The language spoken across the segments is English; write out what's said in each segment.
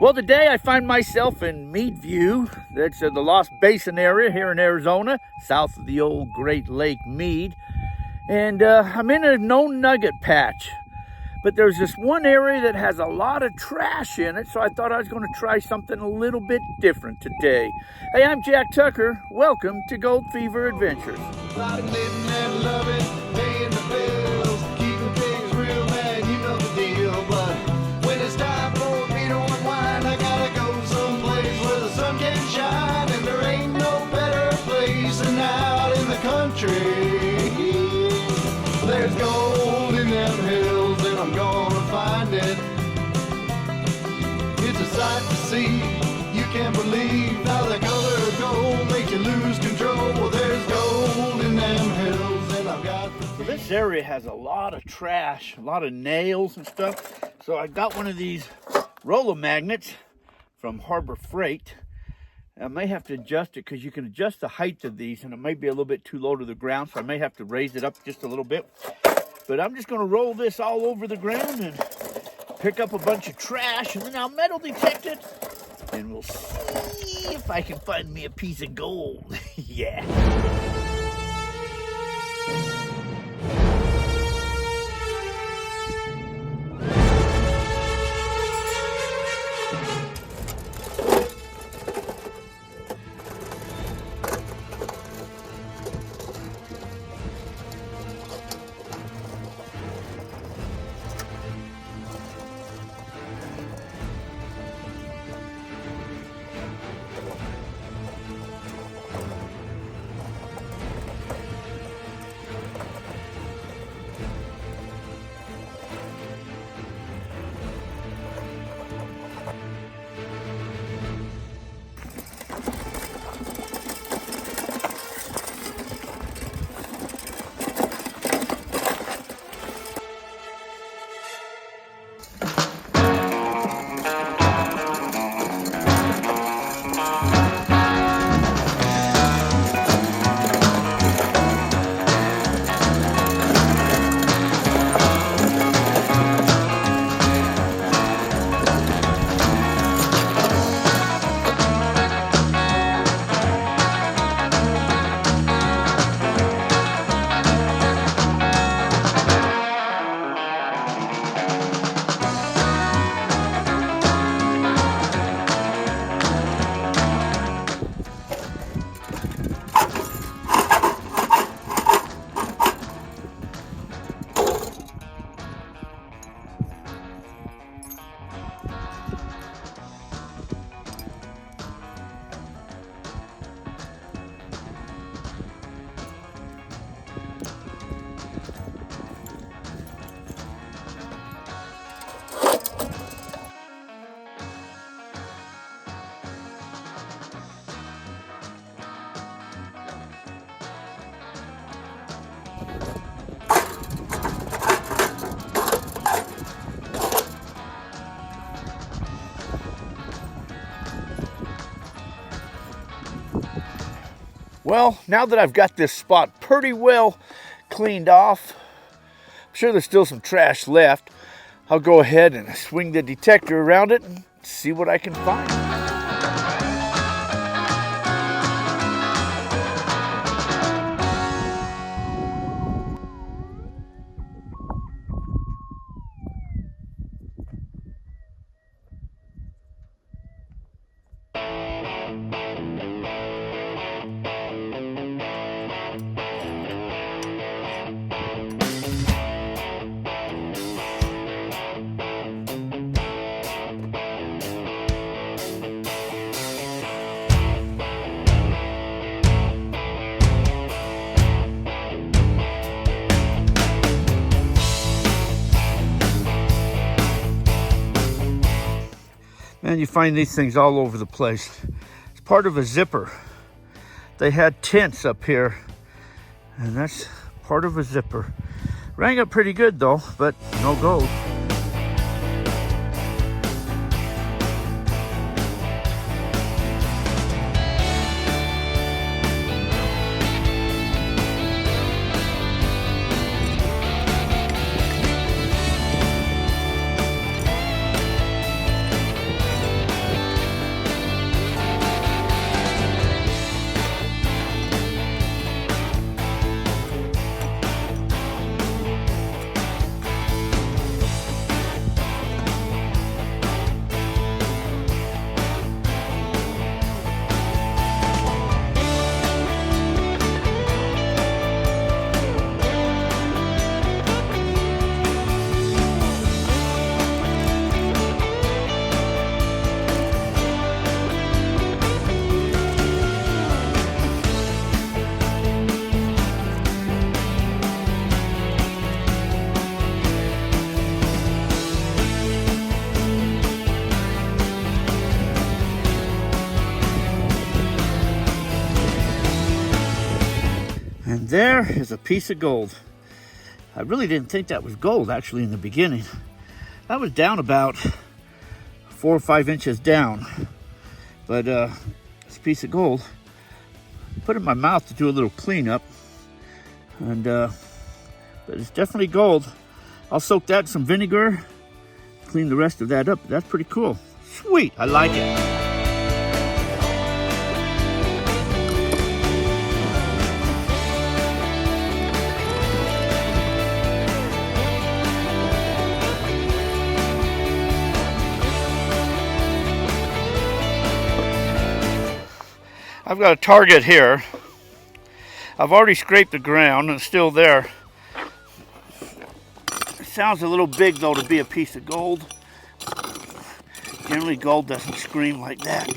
Well, today I find myself in Meadview. That's the Lost Basin area here in Arizona, south of the old Great Lake Mead. And I'm in a known nugget patch. But there's this one area that has a lot of trash in it, so I thought I was going to try something a little bit different today. Hey, I'm Jack Tucker. Welcome to Gold Fever Adventures. I've been living and loving, paying the bills, keeping things real, man, you know the deal. But when it's time for me to unwind, I gotta go someplace where the sun can shine, and there ain't no better place than out in the country. There's gold in them hills, and I'm gonna find it. It's a sight to see. You can't believe how the color of gold makes you lose control. Well, there's gold in them hills, and I've got the... So this area has a lot of trash, a lot of nails and stuff. So I got one of these roller magnets from Harbor Freight. I may have to adjust it because you can adjust the height of these, and it may be a little bit too low to the ground, so I may have to raise it up just a little bit. But I'm just going to roll this all over the ground and pick up a bunch of trash, and then I'll metal detect it, and we'll see if I can find me a piece of gold. Yeah. Well, now that I've got this spot pretty well cleaned off, I'm sure there's still some trash left. I'll go ahead and swing the detector around it and see what I can find. And you find these things all over the place. It's part of a zipper. They had tents up here, and that's part of a zipper. Rang up pretty good though, but no gold. there is a piece of gold. I really didn't think that was gold actually in the beginning. That was down about 4 or 5 inches down. But it's a piece of gold. Put it in my mouth to do a little cleanup. And but it's definitely gold. I'll soak that in some vinegar, clean the rest of that up. That's pretty cool. Sweet, I like it. I've got a target here. I've already scraped the ground and it's still there. It sounds a little big though to be a piece of gold. Generally gold doesn't scream like that.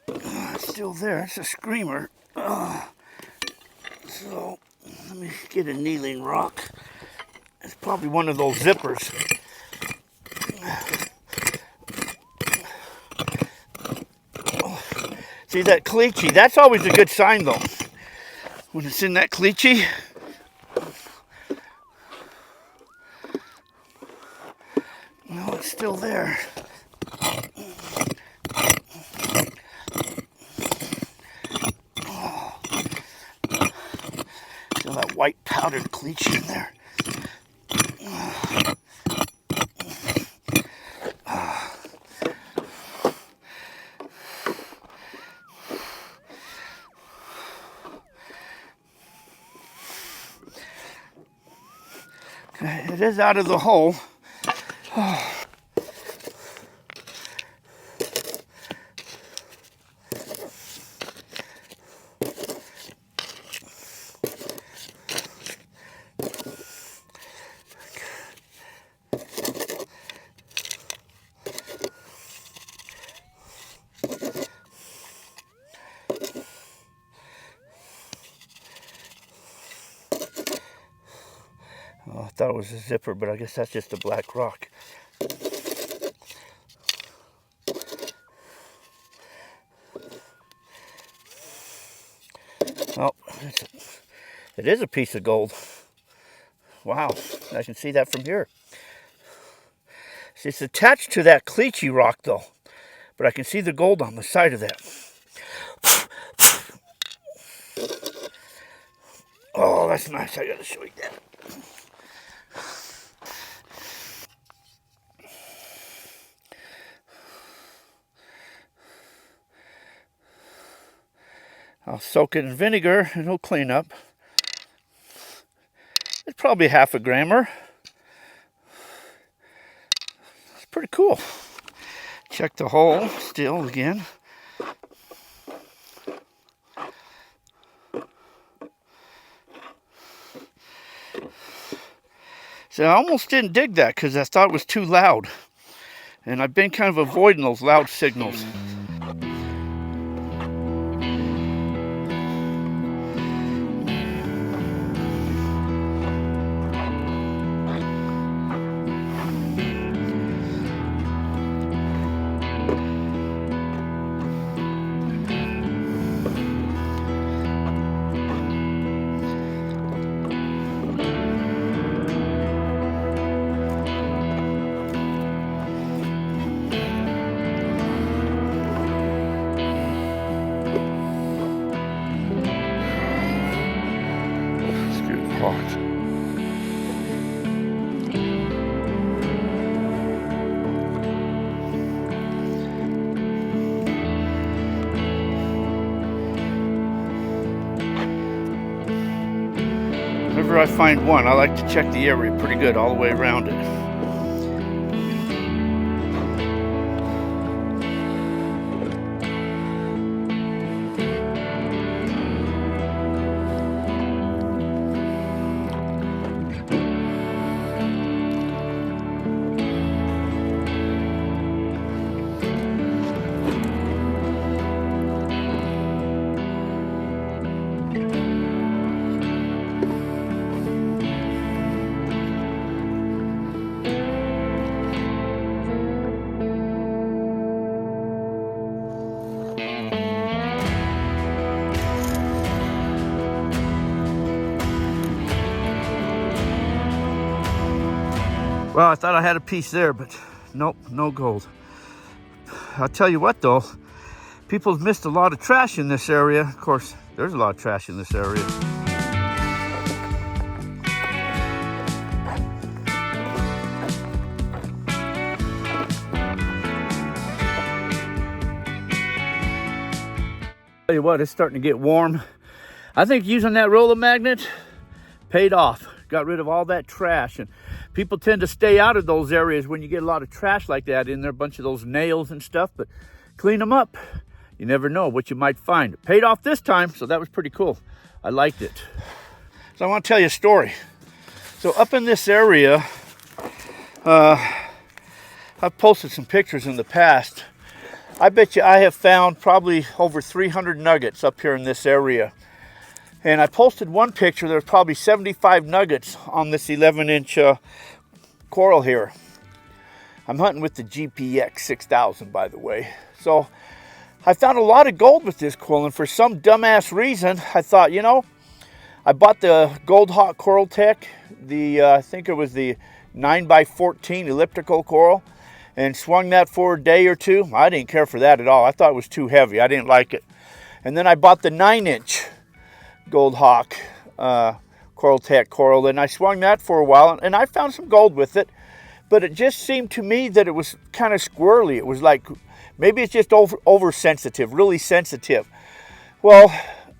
It's still there, it's a screamer. So let me get a kneeling rock. It's probably one of those zippers. See that cleachy? That's always a good sign though. When it's in that cleachy. No, it's still there. Still that white powdered cleachy in there. Okay, it is out of the hole. Oh, I thought it was a zipper, but I guess that's just a black rock. Oh, it is a piece of gold. Wow, I can see that from here. It's attached to that cleachy rock though, but I can see the gold on the side of that. Oh, that's nice. I gotta show you that. I'll soak it in vinegar and it'll clean up. It's probably half a grammer. It's pretty cool. Check the hole still again. So I almost didn't dig that because I thought it was too loud. And I've been kind of avoiding those loud signals. Whenever I find one, I like to check the area pretty good all the way around it. Well, I thought I had a piece there, but nope, no gold. I'll tell you what though, people's missed a lot of trash in this area. Of course, there's a lot of trash in this area. Tell you what, it's starting to get warm. I think using that roller magnet paid off. Got rid of all that trash, and people tend to stay out of those areas when you get a lot of trash like that in there, a bunch of those nails and stuff, but clean them up. You never know what you might find. It paid off this time, so that was pretty cool. I liked it. So I want to tell you a story. So up in this area, I've posted some pictures in the past. I bet you I have found probably over 300 nuggets up here in this area. And I posted one picture, there's probably 75 nuggets on this 11-inch coral here. I'm hunting with the GPX 6000, by the way. So I found a lot of gold with this coral, and for some dumbass reason, I thought, you know, I bought the Gold Hawk Coral Tech, I think it was the 9x14 elliptical coral, and swung that for a day or two. I didn't care for that at all. I thought it was too heavy. I didn't like it. And then I bought the 9-inch Gold Hawk Coral Tech coral, and I swung that for a while, and I found some gold with it, but it just seemed to me that it was kind of squirrely. It was like, maybe it's just oversensitive, really sensitive. Well,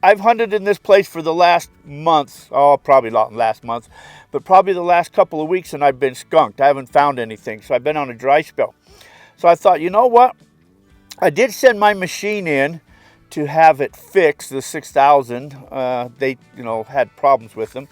I've hunted in this place for the last month, probably not last month, but probably the last couple of weeks, and I've been skunked. I haven't found anything, so I've been on a dry spell. So I thought, you know what? I did send my machine in to have it fixed, the 6000. They, had problems with them.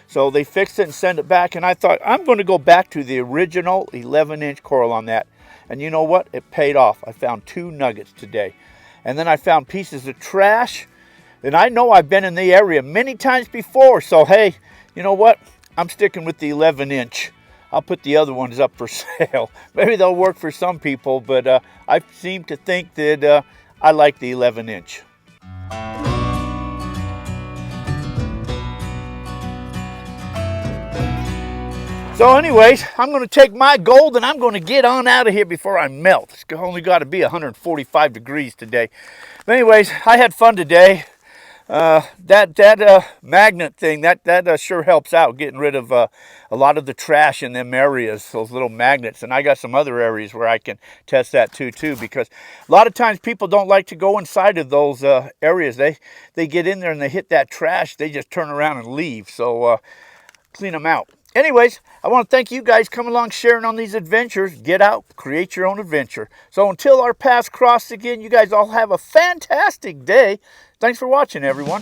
So they fixed it and sent it back, and I thought, I'm going to go back to the original 11-inch coral on that. And you know what? It paid off. I found 2 nuggets today. And then I found pieces of trash. And I know I've been in the area many times before, so hey, you know what? I'm sticking with the 11-inch. I'll put the other ones up for sale. Maybe they'll work for some people, but I seem to think that I like the 11-inch. So anyways, I'm going to take my gold and I'm going to get on out of here before I melt. It's only got to be 145 degrees today. But anyways, I had fun today. That magnet thing, that sure helps out getting rid of a lot of the trash in them areas, those little magnets. And I got some other areas where I can test that too, because a lot of times people don't like to go inside of those areas. They get in there and they hit that trash, they just turn around and leave. So clean them out. Anyways, I want to thank you guys coming along, sharing on these adventures. Get out, create your own adventure. So until our paths cross again, you guys all have a fantastic day. Thanks for watching, everyone.